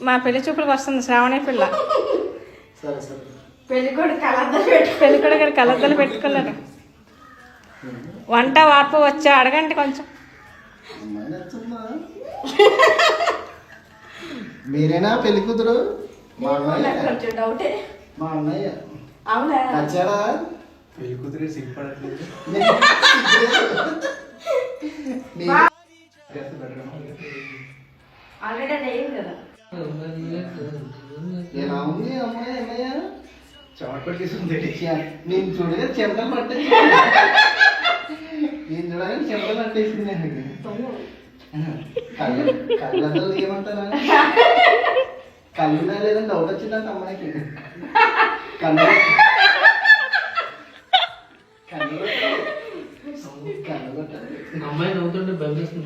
మా పెళ్లి చూపులకు వస్తుంది శ్రావణి పిల్ల. పెళ్ళికొడు గారు కలద్దలు పెట్టుకున్నారు. వంట వార్పు వచ్చా అడగండి కొంచెం. మీరేనా పెళ్లి కూతురు? కొంచెం డౌటే. మా అన్నయ్య అవునా? వచ్చాడా? పెళ్లి కూతురు సిగ్గుపడట్లేదు. ఆల్రెడీ అయ్యింది కదా. ఎలా ఉంది అమ్మాయి అన్నయ్య? చాట్ పట్టేసింది. నేను చూడగా చెమటలు పట్టేసి నేను చూడగా చెమటలు పట్టేసింది. కళ్ళతో ఏమంటారా? కళ్ళు లేదని డౌట్ వచ్చిందంట అమ్మాయికి. కళ్ళు కళ్ళు కళ్ళు అమ్మాయి నవ్వుతుంటే భయం వేస్తుంది.